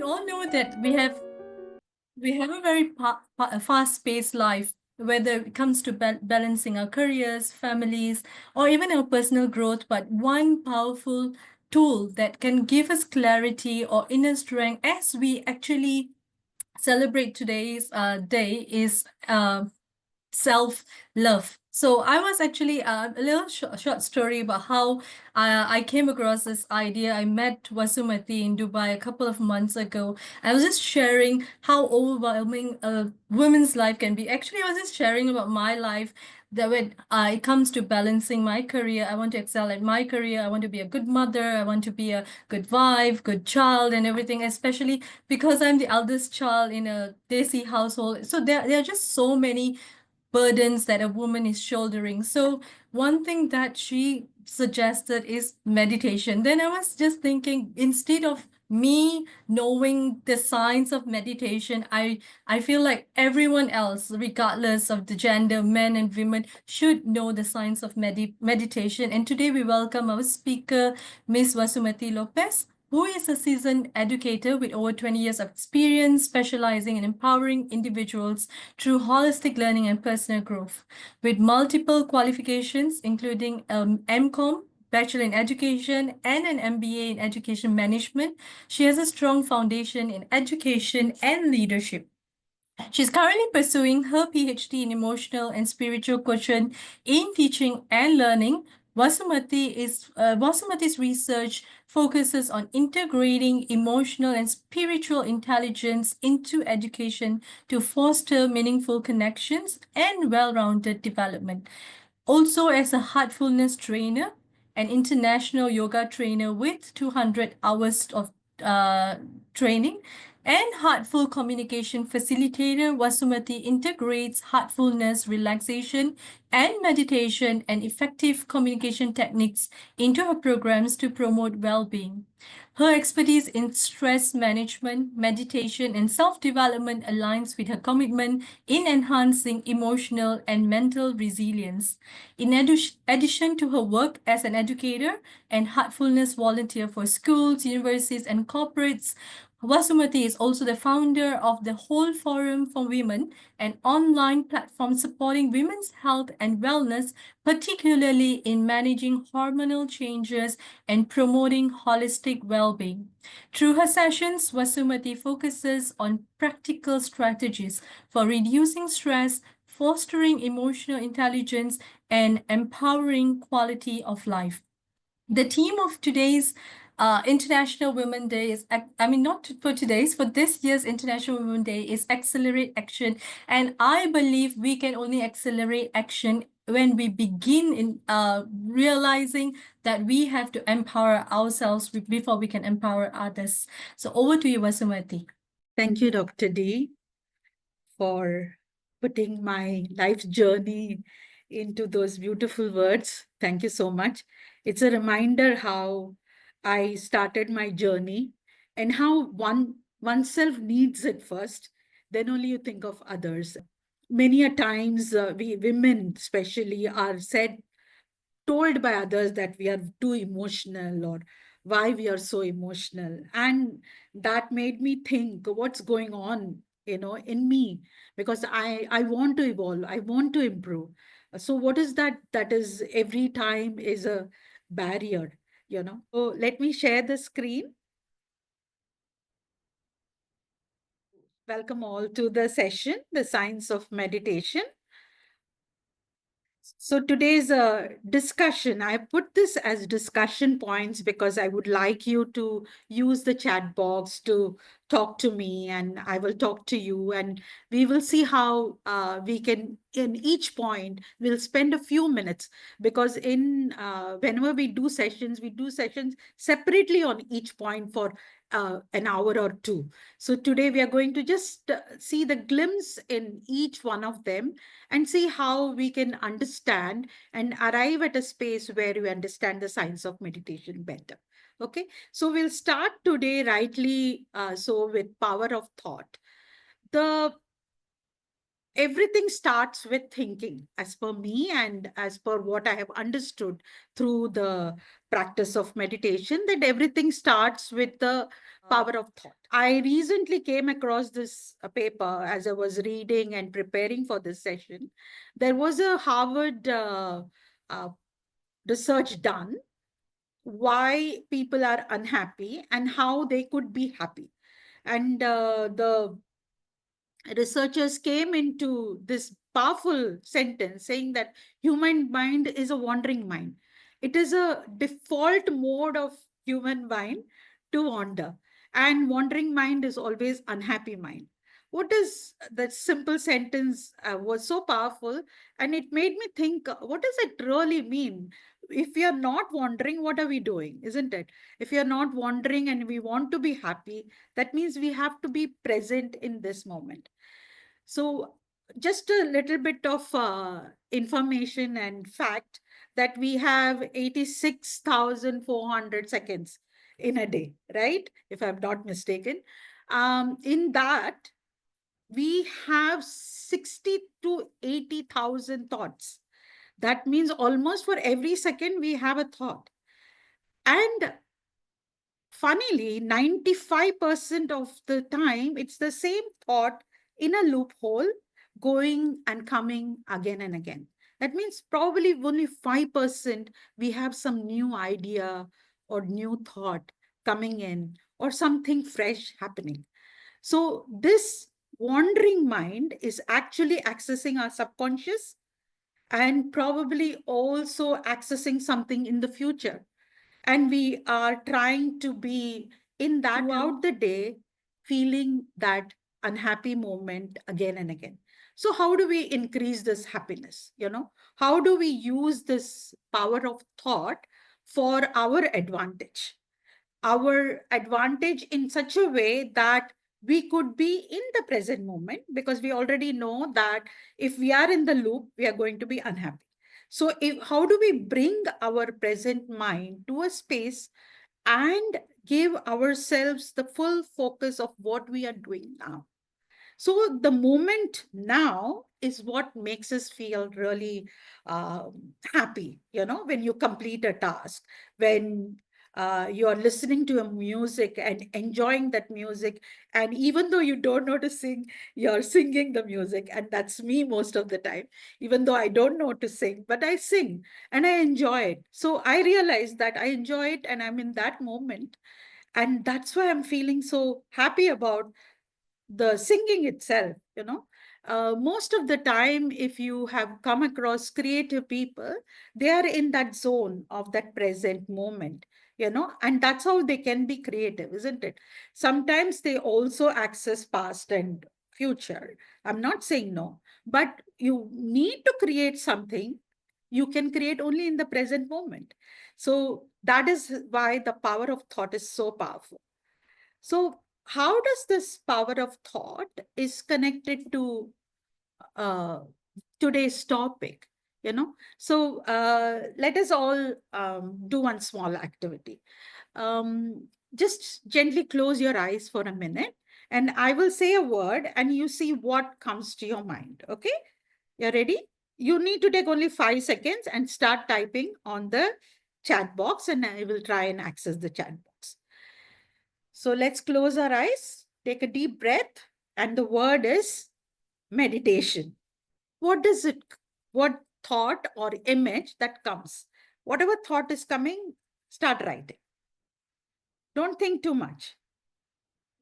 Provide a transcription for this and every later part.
We all know that we have a very fast-paced life, whether it comes to balancing our careers, families, or even our personal growth. But one powerful tool that can give us clarity or inner strength as we actually celebrate today's day is self-love. So I was actually a little short story about how I came across this idea. I met Vasumati in Dubai a couple of months ago. I was just sharing how overwhelming a woman's life can be. Actually, I was just sharing about my life that when it comes to balancing my career, I want to excel at my career. I want to be a good mother. I want to be a good wife, good child, and everything, especially because I'm the eldest child in a Desi household. So there are just so many burdens that a woman is shouldering. So one thing that she suggested is meditation. Then I was just thinking, instead of me knowing the science of meditation, I feel like everyone else, regardless of the gender, men and women, should know the science of meditation. And today we welcome our speaker, Miss Vasumati Lopez, who is a seasoned educator with over 20 years of experience specializing in empowering individuals through holistic learning and personal growth. With multiple qualifications, including MCOM, Bachelor in Education, and an MBA in Education Management, she has a strong foundation in education and leadership. She's currently pursuing her PhD in emotional and spiritual quotient in teaching and learning. Vasumati's research focuses on integrating emotional and spiritual intelligence into education to foster meaningful connections and well-rounded development. Also, as a heartfulness trainer, an international yoga trainer with 200 hours of uh, training, and heartful communication facilitator, Vasumati integrates heartfulness, relaxation, and meditation and effective communication techniques into her programs to promote well-being. Her expertise in stress management, meditation, and self-development aligns with her commitment in enhancing emotional and mental resilience. In addition to her work as an educator and heartfulness volunteer for schools, universities, and corporates, Vasumati is also the founder of the Whole Forum for Women, an online platform supporting women's health and wellness, particularly in managing hormonal changes and promoting holistic well-being. Through her sessions, Vasumati focuses on practical strategies for reducing stress, fostering emotional intelligence, and empowering quality of life. The theme of today's International Women's Day is, not for today's, for this year's International Women's Day is Accelerate Action. And I believe we can only accelerate action when we begin in realizing that we have to empower ourselves before we can empower others. So over to you, Vasumati. Thank you, Dr. D, for putting my life's journey into those beautiful words. Thank you so much. It's a reminder how I started my journey and how oneself needs it first, then only you think of others. Many a times, we women especially are told by others that we are too emotional or why we are so emotional, and that made me think what's going on in me, because I want to evolve, I want to improve. So what is that is every time is a barrier. So let me share the screen. Welcome all to the session, The Science of Meditation. So today's discussion, I put this as discussion points because I would like you to use the chat box to talk to me, and I will talk to you, and we will see how we can, in each point, we'll spend a few minutes, because whenever we do sessions separately on each point for an hour or two. So today we are going to just see the glimpse in each one of them and see how we can understand and arrive at a space where we understand the science of meditation better. Okay, so we'll start today rightly, so with power of thought. The everything starts with thinking, as per me and as per what I have understood through the practice of meditation, that everything starts with the power of thought. I recently came across this paper as I was reading and preparing for this session. There was a Harvard uh, research done why people are unhappy and how they could be happy. And the researchers came into this powerful sentence saying that human mind is a wandering mind. It is a default mode of human mind to wander, and wandering mind is always unhappy mind. What is that simple sentence was so powerful, and it made me think, what does it really mean? If we are not wandering, what are we doing, isn't it? If we are not wandering and we want to be happy, that means we have to be present in this moment. So, just a little bit of information and fact that we have 86,400 seconds in a day, right? If I'm not mistaken. In that, we have 60 to 80,000 thoughts. That means almost for every second we have a thought. And funnily, 95% of the time, it's the same thought in a loophole going and coming again and again. That means probably only 5% we have some new idea or new thought coming in or something fresh happening. So, this wandering mind is actually accessing our subconscious and probably also accessing something in the future, and we are trying to be in that throughout the day, feeling that unhappy moment again and again. So how do we increase this happiness? How do we use this power of thought for our advantage in such a way that we could be in the present moment, because we already know that if we are in the loop, we are going to be unhappy. So, how do we bring our present mind to a space and give ourselves the full focus of what we are doing now? So the moment now is what makes us feel really happy, when you complete a task, when you're listening to a music and enjoying that music. And even though you don't know to sing, you're singing the music. And that's me most of the time, even though I don't know to sing, but I sing and I enjoy it. So I realize that I enjoy it and I'm in that moment. And that's why I'm feeling so happy about the singing itself. Most of the time, if you have come across creative people, they are in that zone of that present moment, and that's how they can be creative, isn't it? Sometimes they also access past and future. I'm not saying no, but you need to create something. You can create only in the present moment. So that is why the power of thought is so powerful. So, how does this power of thought is connected to uh, today's topic? So let us all do one small activity. Just gently close your eyes for a minute, and I will say a word, and you see what comes to your mind. Okay, you're ready? You need to take only 5 seconds and start typing on the chat box, and I will try and access the chat box. So let's close our eyes, take a deep breath, and the word is meditation. What does it, what thought or image that comes? Whatever thought is coming, start writing. Don't think too much.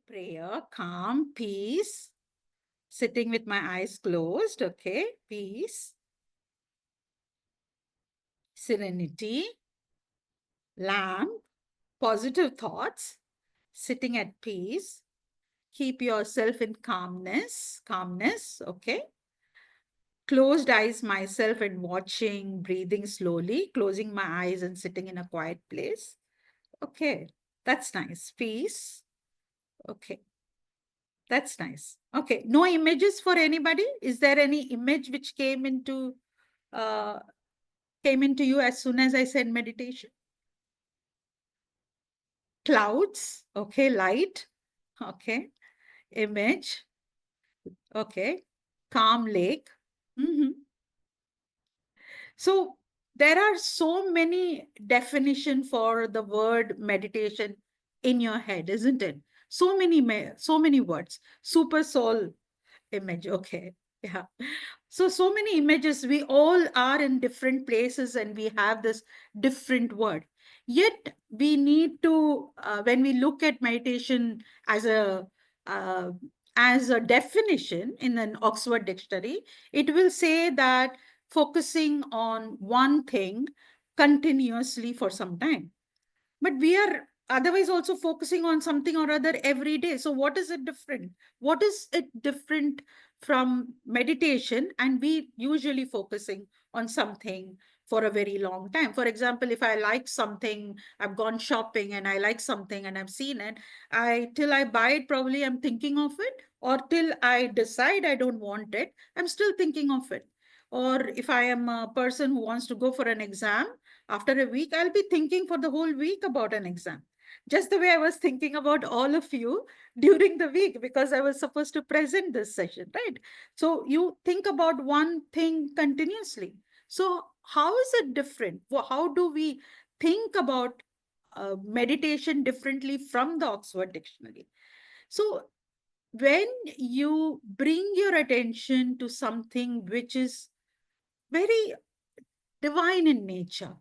Prayer, calm, peace, sitting with my eyes closed, okay, peace, serenity, lamp, positive thoughts, sitting at peace, keep yourself in calmness, okay. Closed eyes myself and watching, breathing slowly, closing my eyes and sitting in a quiet place. Okay, that's nice. Peace. Okay, that's nice. Okay, no images for anybody? Is there any image which uh came into you as soon as I said meditation? Clouds. Okay, light. Okay, image. Okay. calm lake. Mhm. So there are so many definition for the word meditation in your head, isn't it? So many words. Super soul image. Okay. Yeah. So many images. We all are in different places and we have this different word. Yet we need to, when we look at meditation uh, as a definition in an Oxford dictionary, it will say that focusing on one thing continuously for some time. But we are otherwise also focusing on something or other every day. So what is it different? What is it different from meditation? And we usually focusing on something for a very long time. For example, if I like something, I've gone shopping and I like something and I've seen it, I till I buy it, probably I'm thinking of it, or till I decide I don't want it, I'm still thinking of it. Or if I am a person who wants to go for an exam, after a week, I'll be thinking for the whole week about an exam. Just the way I was thinking about all of you during the week because I was supposed to present this session, right? So you think about one thing continuously. So, how is it different? How do we think about meditation differently from the Oxford Dictionary? So, when you bring your attention to something which is very divine in nature,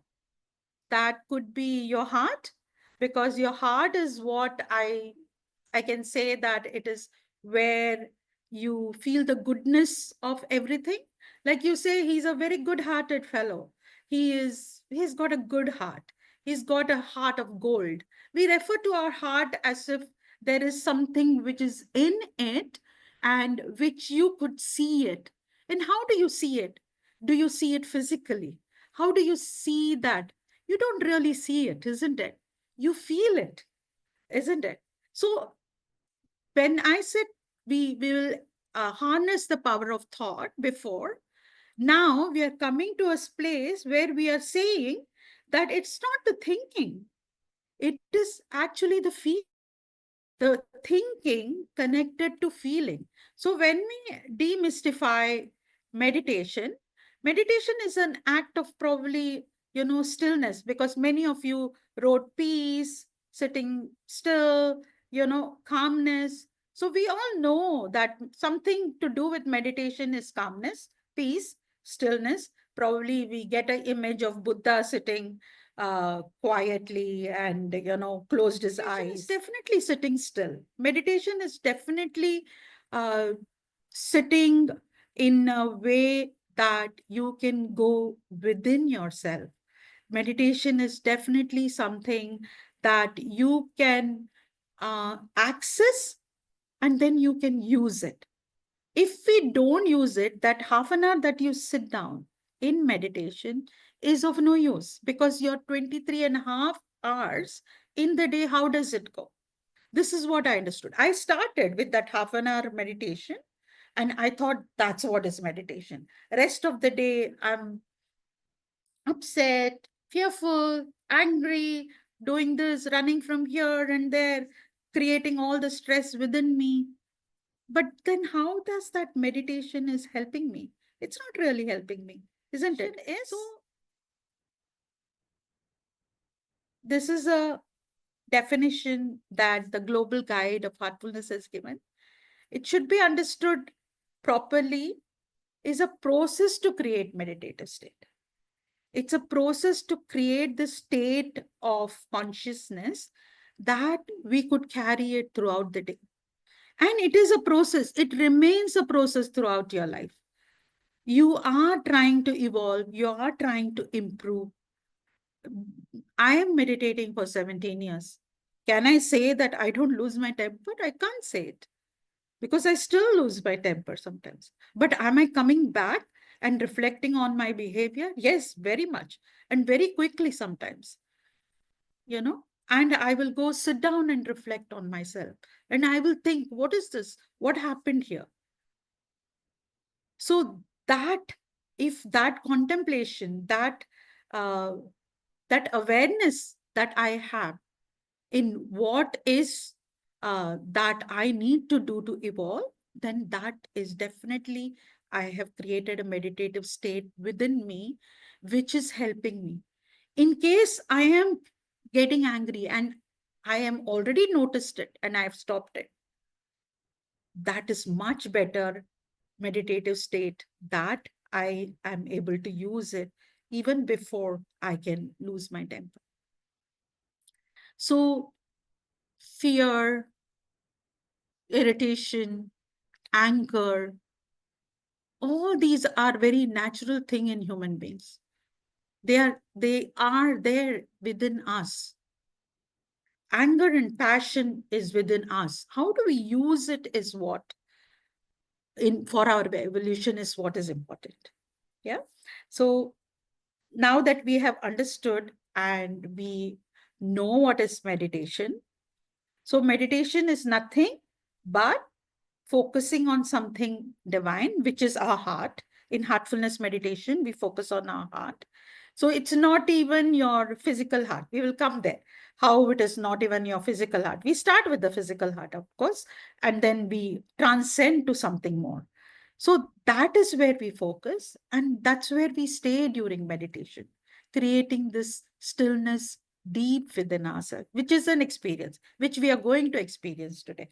that could be your heart, because your heart is what I can say that it is where you feel the goodness of everything. Like you say, he's a very good hearted fellow. He's got a good heart. He's got a heart of gold. We refer to our heart as if there is something which is in it and which you could see it. And how do you see it? Do you see it physically? How do you see that? You don't really see it, isn't it? You feel it, isn't it? So when I said we will harness the power of thought before, now we are coming to a place where we are saying that it's not the thinking, it is actually the feeling, the thinking connected to feeling. So when we demystify meditation, meditation is an act of probably, stillness, because many of you wrote peace, sitting still, calmness. So we all know that something to do with meditation is calmness, peace, stillness. Probably we get an image of Buddha sitting quietly and closed his eyes. Definitely sitting still. Meditation is definitely uh, sitting in a way that you can go within yourself. Meditation is definitely something that you can access and then you can use it. If we don't use it, that half an hour that you sit down in meditation is of no use, because your 23 and a half hours in the day, how does it go? This is what I understood. I started with that half an hour meditation and I thought that's what is meditation. Rest of the day, I'm upset, fearful, angry, doing this, running from here and there, creating all the stress within me. But then how does that meditation is helping me? It's not really helping me, isn't it? Is so this is a definition that the global guide of heartfulness has given. It should be understood properly, is a process to create meditative state. It's a process to create the state of consciousness that we could carry it throughout the day. And it is a process, it remains a process throughout your life. You are trying to evolve, you are trying to improve. I am meditating for 17 years. Can I say that I don't lose my temper? I can't say it, because I still lose my temper sometimes. But am I coming back and reflecting on my behavior? Yes, very much. And very quickly sometimes, and I will go sit down and reflect on myself. And I will think, what is this? What happened here? So that, if that contemplation, uh, that awareness that I have in what is that I need to do to evolve, then that is definitely I have created a meditative state within me, which is helping me. In case I am getting angry and I am already noticed it and I've stopped it, that is much better meditative state that I am able to use it even before I can lose my temper. So, fear, irritation, anger, all these are very natural thing in human beings. They are there within us. Anger and passion is within us. How do we use it is what in for our evolution is what is important. Yeah. So now that we have understood and we know what is meditation, so meditation is nothing but focusing on something divine, which is our heart. In heartfulness meditation, we focus on our heart. So it's not even your physical heart. We will come there. How it is not even your physical heart. We start with the physical heart, of course, and then we transcend to something more. So that is where we focus, and that's where we stay during meditation, creating this stillness deep within ourselves, which is an experience which we are going to experience today.